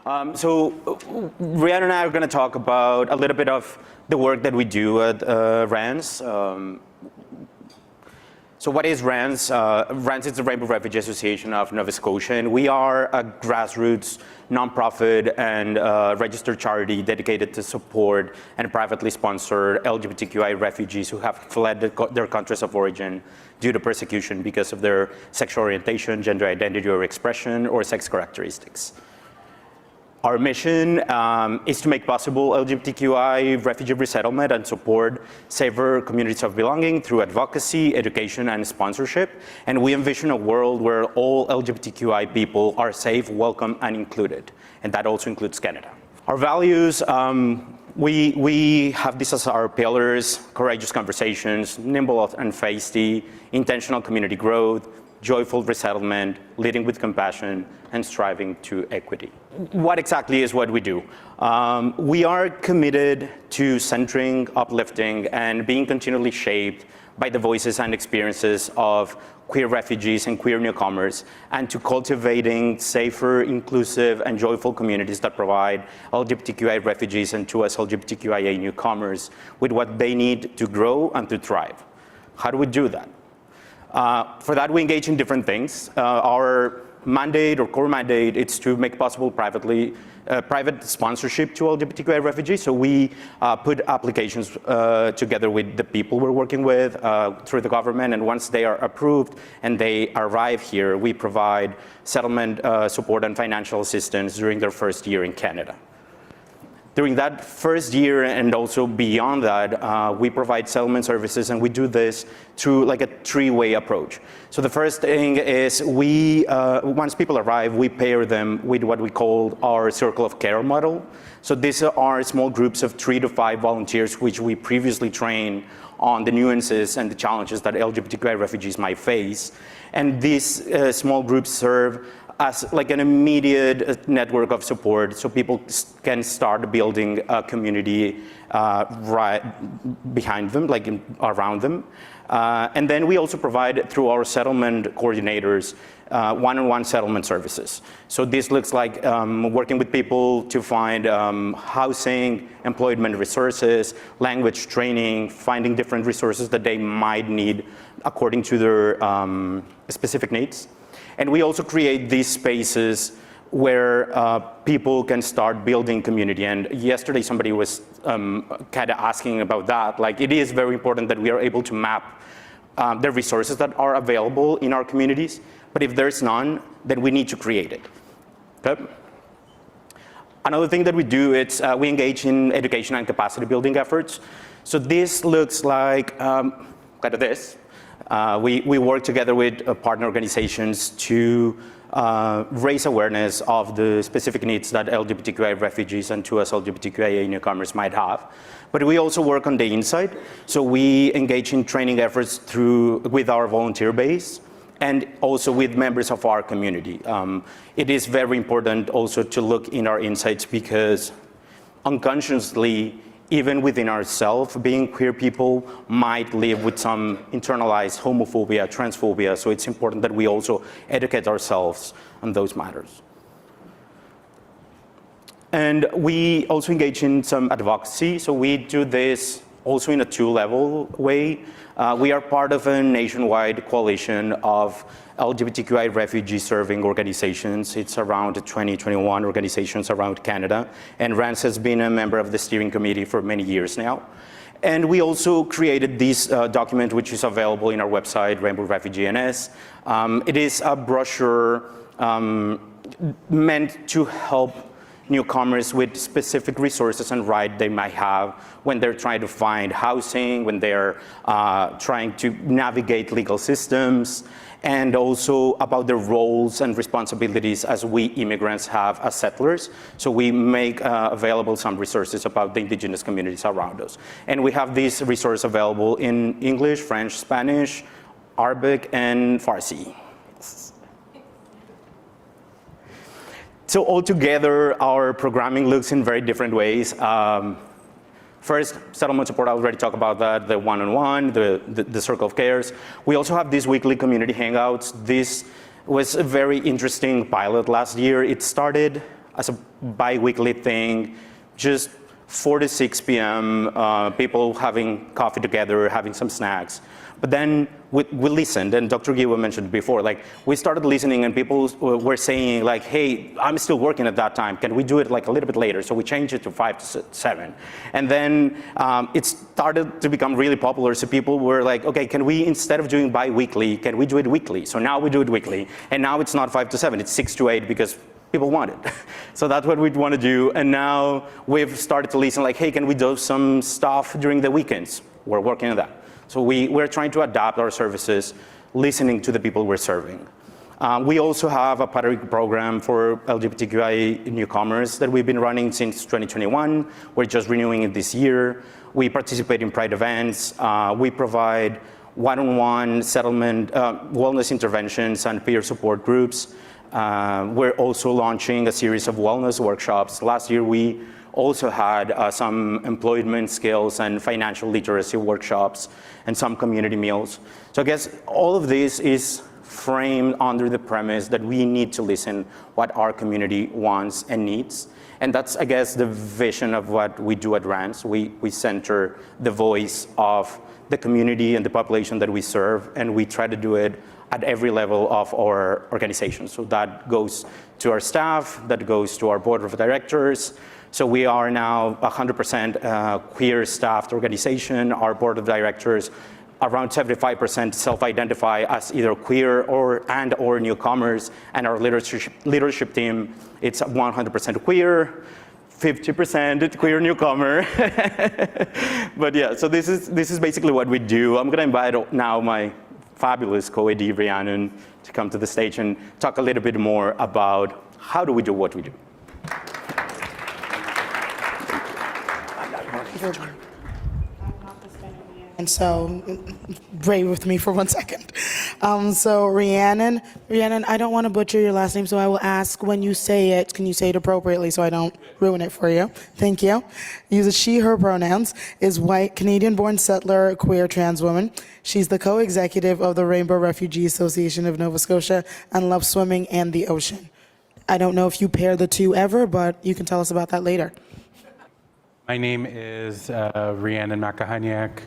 Rhiannon and I are going to talk about a little bit of the work that we do at RRANS. So what is RRANS? RRANS is the Rainbow Refugee Association of Nova Scotia, and we are a grassroots, nonprofit, and registered charity dedicated to support and privately sponsor LGBTQI refugees who have fled their countries of origin due to persecution because of their sexual orientation, gender identity or expression, or sex characteristics. Our mission is to make possible LGBTQI refugee resettlement and support safer communities of belonging through advocacy, education, and sponsorship. And we envision a world where all LGBTQI people are safe, welcome, and included. And that also includes Canada. Our values, we have this as our pillars: courageous conversations, nimble and feisty, intentional community growth, joyful resettlement, leading with compassion, and striving to equity. What exactly is what we do? We are committed to centering, uplifting, and being continually shaped by the voices and experiences of queer refugees and queer newcomers, and to cultivating safer, inclusive, and joyful communities that provide LGBTQI refugees and to us LGBTQIA newcomers with what they need to grow and to thrive. How do we do that? For that, we engage in different things. Our mandate or core mandate is to make possible private sponsorship to LGBTQI refugees. So we put applications together with the people we're working with through the government, and once they are approved and they arrive here, we provide settlement support and financial assistance during their first year in Canada. During that first year and also beyond that, we provide settlement services, and we do this through like a three-way approach. So the first thing is once people arrive, we pair them with what we call our Circle of Care model. So these are small groups of 3 to 5 volunteers, which we previously trained on the nuances and the challenges that LGBTQI refugees might face. And these small groups serve as like an immediate network of support, so people can start building a community right behind them, like around them. And then we also provide, through our settlement coordinators, one-on-one settlement services. So this looks like working with people to find housing, employment resources, language training, finding different resources that they might need according to their specific needs. And we also create these spaces where people can start building community. And yesterday somebody was kind of asking about that. Like, it is very important that we are able to map the resources that are available in our communities. But if there's none, then we need to create it. Okay? Another thing that we do is we engage in education and capacity building efforts. So this looks like kind of this. We work together with partner organizations to raise awareness of the specific needs that LGBTQI refugees and to us LGBTQIA newcomers might have. But we also work on the inside. So we engage in training efforts with our volunteer base and also with members of our community. It is very important also to look in our insights, because unconsciously, even within ourselves, being queer people might live with some internalized homophobia, transphobia, so it's important that we also educate ourselves on those matters. And we also engage in some advocacy, so we do this also in a two-level way. We are part of a nationwide coalition of LGBTQI refugee-serving organizations. It's around 20-21 organizations around Canada, and RRANS has been a member of the steering committee for many years now. And we also created this document, which is available in our website, Rainbow Refugee NS. It is a brochure meant to help newcomers with specific resources and rights they might have when they're trying to find housing, when they're trying to navigate legal systems, and also about the roles and responsibilities as we immigrants have as settlers. So we make available some resources about the indigenous communities around us. And we have this resource available in English, French, Spanish, Arabic, and Farsi. So altogether, our programming looks in very different ways. First, settlement support, I already talked about that, the one-on-one, the circle of cares. We also have these weekly community hangouts. This was a very interesting pilot last year. It started as a bi-weekly thing, just 4 to 6 p.m., people having coffee together, having some snacks. But then we listened, and Dr. Giwa mentioned before, like, we started listening and people were saying, like, hey, I'm still working at that time. Can we do it like a little bit later? So we changed it to 5 to 7. And then it started to become really popular. So people were like, okay, can we, instead of doing bi-weekly, can we do it weekly? So now we do it weekly. And now it's not 5 to 7, it's 6 to 8 because people want it. So that's what we want to do. And now we've started to listen, like, hey, can we do some stuff during the weekends? We're working on that. So we're trying to adapt our services, listening to the people we're serving. We also have a pilot program for LGBTQI newcomers that we've been running since 2021. We're just renewing it this year. We participate in Pride events. We provide one-on-one settlement, wellness interventions, and peer support groups. We're also launching a series of wellness workshops. Last year, we also had some employment skills and financial literacy workshops and some community meals. So I guess all of this is framed under the premise that we need to listen what our community wants and needs. And that's, I guess, the vision of what we do at RRANS. We center the voice of the community and the population that we serve, and we try to do it at every level of our organization. So that goes to our staff, that goes to our board of directors. So we are now 100% queer staffed organization. Our board of directors, around 75% self-identify as either queer or newcomers, and our leadership team, it's 100% queer, 50% queer newcomer. But yeah, so this is basically what we do. I'm gonna invite now my fabulous co-AD Rhiannon to come to the stage and talk a little bit more about how do we do what we do. And so, bear with me for 1 second. So Rhiannon, I don't want to butcher your last name, so I will ask when you say it, can you say it appropriately so I don't ruin it for you? Thank you. Uses she, her pronouns, is white, Canadian-born settler, queer trans woman. She's the co-executive of the Rainbow Refugee Association of Nova Scotia and loves swimming and the ocean. I don't know if you pair the two ever, but you can tell us about that later. My name is Rhiannon Makohoniuk.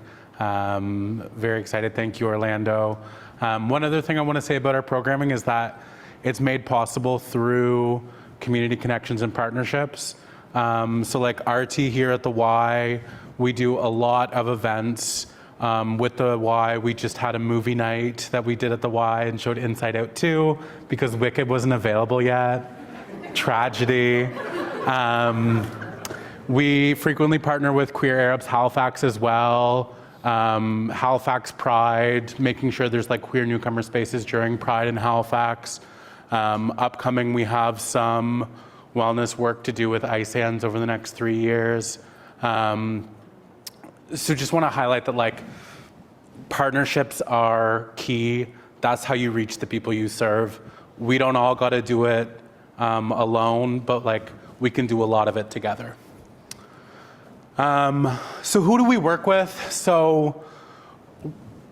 Very excited. Thank you, Orlando. One other thing I want to say about our programming is that it's made possible through community connections and partnerships. So like RT here at the Y, we do a lot of events. With the Y, we just had a movie night that we did at the Y and showed Inside Out 2 because Wicked wasn't available yet. Tragedy. We frequently partner with Queer Arabs Halifax as well. Halifax Pride, making sure there's like queer newcomer spaces during Pride in Halifax. Upcoming, we have some wellness work to do with ISANS over the next 3 years. So just want to highlight that like partnerships are key. That's how you reach the people you serve. We don't all got to do it alone, but like we can do a lot of it together. So who do we work with? So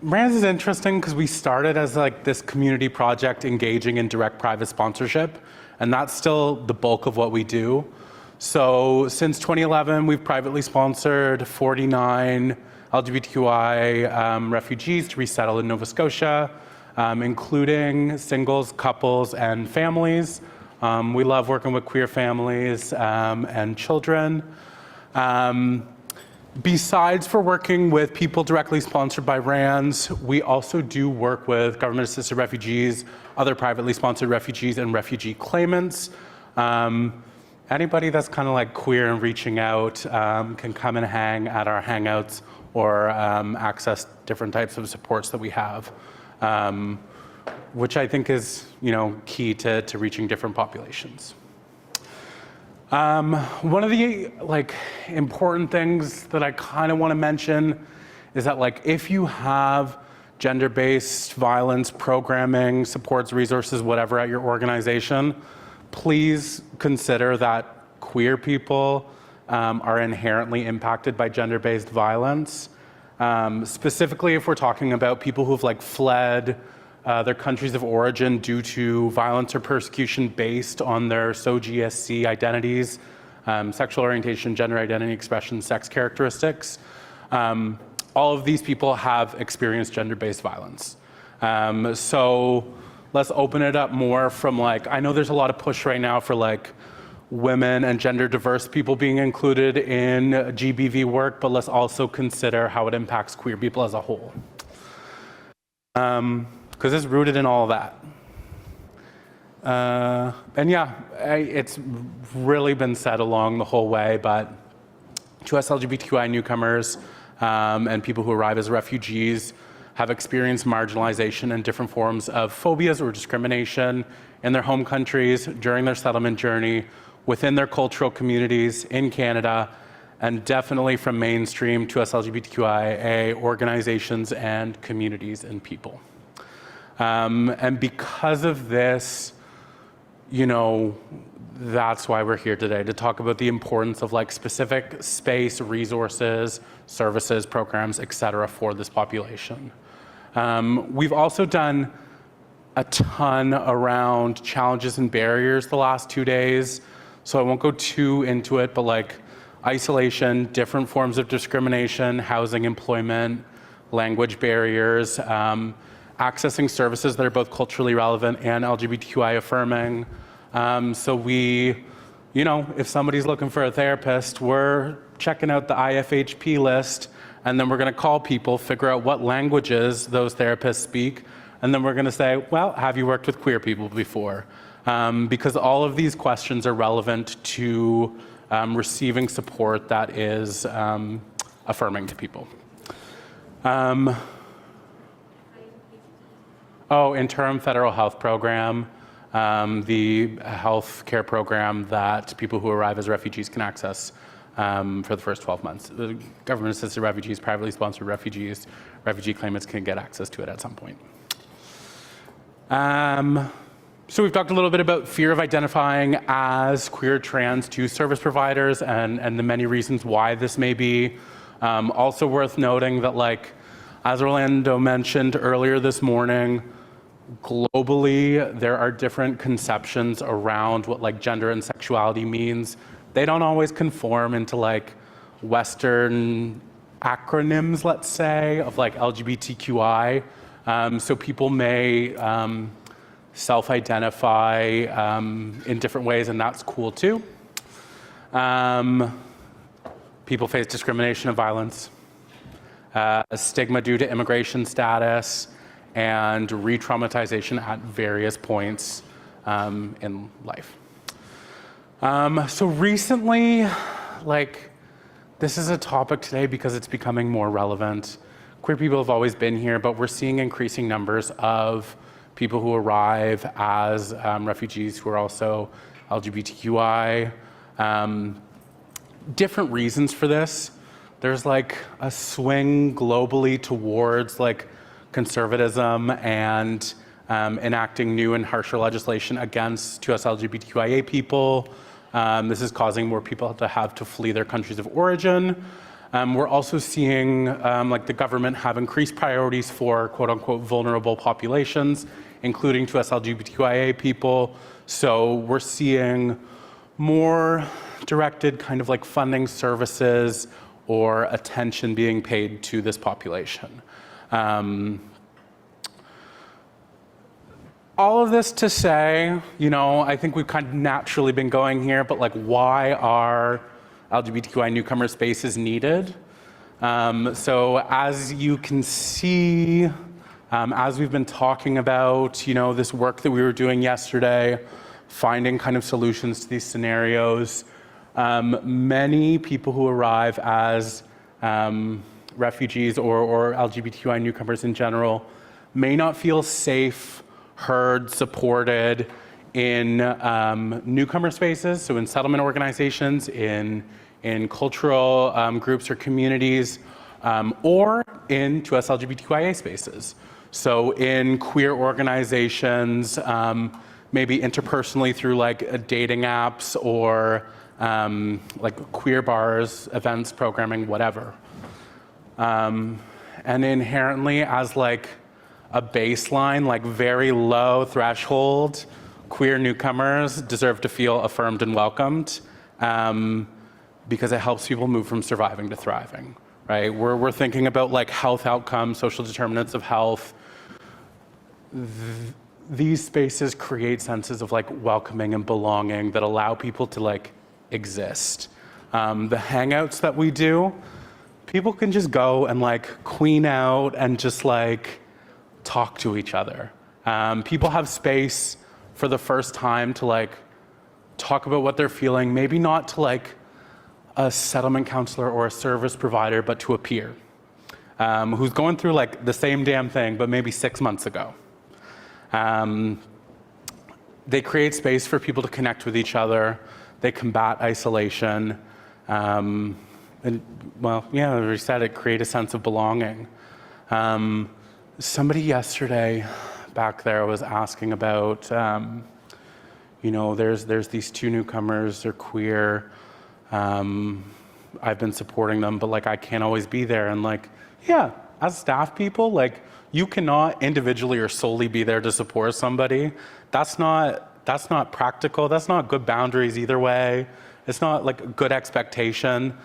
RRANS is interesting because we started as like this community project engaging in direct private sponsorship, and that's still the bulk of what we do. So since 2011, we've privately sponsored 49 LGBTQI refugees to resettle in Nova Scotia, including singles, couples, and families. We love working with queer families and children. Besides for working with people directly sponsored by RRANS, we also do work with government-assisted refugees, other privately sponsored refugees, and refugee claimants. Anybody that's kind of like queer and reaching out can come and hang at our hangouts or access different types of supports that we have, which I think is, key to reaching different populations. One of the important things that I kind of want to mention is that if you have gender-based violence programming, supports, resources, whatever at your organization, please consider that queer people are inherently impacted by gender-based violence. Specifically, if we're talking about people who've fled their countries of origin due to violence or persecution based on their SOGSC identities, sexual orientation, gender identity expression, sex characteristics. All of these people have experienced gender-based violence. So let's open it up more from like, I know there's a lot of push right now for like women and gender diverse people being included in GBV work, but let's also consider how it impacts queer people as a whole. Because it's rooted in all of that. And yeah, it's really been said along the whole way, but to us LGBTQI newcomers and people who arrive as refugees have experienced marginalization and different forms of phobias or discrimination in their home countries during their settlement journey, within their cultural communities in Canada, and definitely from mainstream to us LGBTQIA organizations and communities and people. And because of this, you know, that's why we're here today, to talk about the importance of like specific space, resources, services, programs, et cetera, for this population. We've also done a ton around challenges and barriers the last 2 days, so I won't go too into it, but like isolation, different forms of discrimination, housing, employment, language barriers, accessing services that are both culturally relevant and LGBTQI affirming. So we, you know, if somebody's looking for a therapist, we're checking out the IFHP list, and then we're gonna call people, figure out what languages those therapists speak, and then we're gonna say, well, have you worked with queer people before? Because all of these questions are relevant to receiving support that is affirming to people. Interim federal health program, the health care program that people who arrive as refugees can access for the first 12 months. The government-assisted refugees, privately sponsored refugees, refugee claimants can get access to it at some point. So we've talked a little bit about fear of identifying as queer trans to service providers and the many reasons why this may be. Also worth noting that, like, as Orlando mentioned earlier this morning, globally, there are different conceptions around what like gender and sexuality means. They don't always conform into like Western acronyms, let's say, of like LGBTQI. So people may self-identify in different ways, and that's cool too. People face discrimination and violence, stigma due to immigration status, and re-traumatization at various points in life. So recently, like, this is a topic today because it's becoming more relevant. Queer people have always been here, but we're seeing increasing numbers of people who arrive as refugees who are also LGBTQI. Different reasons for this. There's like a swing globally towards like conservatism and enacting new and harsher legislation against us LGBTQIA people. This is causing more people to have to flee their countries of origin. We're also seeing like the government have increased priorities for quote unquote vulnerable populations, including to us LGBTQIA people. So we're seeing more directed kind of like funding services or attention being paid to this population. All of this to say, you know, I think we've kind of naturally been going here, but like, why are LGBTQI newcomer spaces needed? So as you can see, as we've been talking about, you know, this work that we were doing yesterday, finding kind of solutions to these scenarios, many people who arrive as refugees or LGBTQI newcomers in general may not feel safe, heard, supported in newcomer spaces, so in settlement organizations, in cultural groups or communities, or in us LGBTQIA spaces. So in queer organizations, maybe interpersonally through like dating apps or like queer bars, events, programming, whatever. And inherently as like a baseline, like very low threshold. Queer newcomers deserve to feel affirmed and welcomed, because it helps people move from surviving to thriving, right? We're thinking about like health outcomes, social determinants of health. These spaces create senses of like welcoming and belonging that allow people to like exist. The hangouts that we do, people can just go and like queen out and just like talk to each other. People have space for the first time to like talk about what they're feeling, maybe not to like a settlement counselor or a service provider, but to a peer who's going through like the same damn thing, but maybe 6 months ago. They create space for people to connect with each other. They combat isolation. And well, yeah, we said it, create a sense of belonging. Somebody yesterday back there was asking about, you know, there's these 2 newcomers, they're queer. I've been supporting them, but like I can't always be there. And like, yeah, as staff people, like you cannot individually or solely be there to support somebody. That's not practical. That's not good boundaries either way. It's not like a good expectation.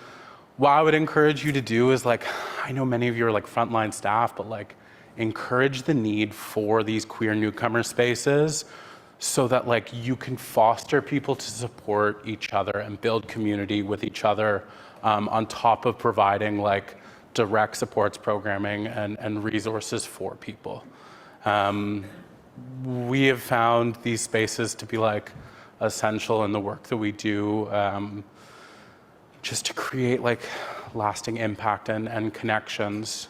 What I would encourage you to do is like, I know many of you are like frontline staff, but like encourage the need for these queer newcomer spaces so that like you can foster people to support each other and build community with each other, on top of providing like direct supports programming and resources for people. We have found these spaces to be like essential in the work that we do, just to create like lasting impact and connections.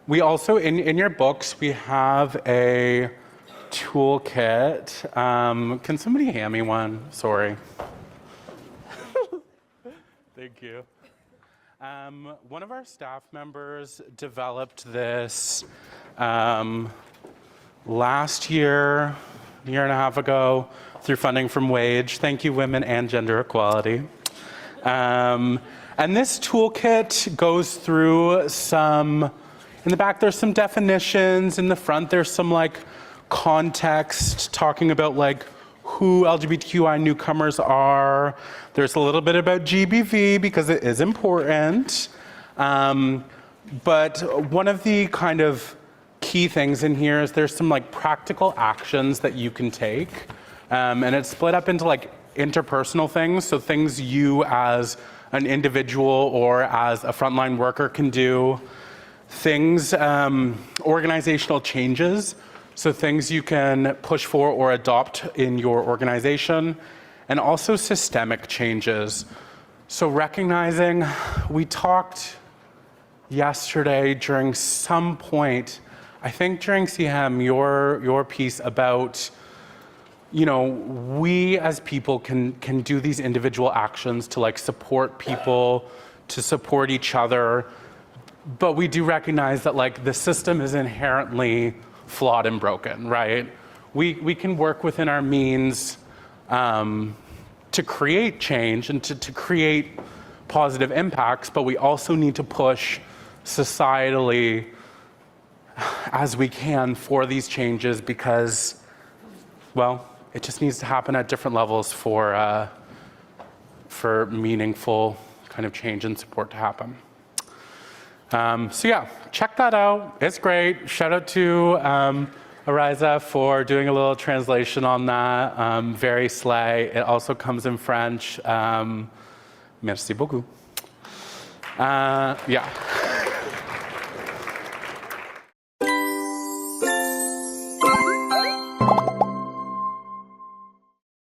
We also, in your books, we have a toolkit. Can somebody hand me one? Sorry. Thank you. One of our staff members developed this last year, a year and a half ago, through funding from WAGE. Thank you, Women and Gender Equality. And this toolkit goes through some, in the back there's some definitions, in the front there's some like context talking about like who LGBTQI newcomers are. There's a little bit about GBV because it is important. But one of the kind of key things in here is there's some like practical actions that you can take. And it's split up into like interpersonal things. So things you as an individual or as a frontline worker can do. Things, organizational changes. So things you can push for or adopt in your organization, and also systemic changes. So recognizing, we talked yesterday during some point, I think during CHEM, your piece about, you know, we as people can do these individual actions to like support people, to support each other, but we do recognize that like the system is inherently flawed and broken, right? We can work within our means to create change and to create positive impacts, but we also need to push societally as we can for these changes because, well, it just needs to happen at different levels for meaningful kind of change and support to happen. So yeah, check that out. It's great. Shout out to ARAISA for doing a little translation on that. Very slay. It also comes in French. Merci beaucoup. Yeah.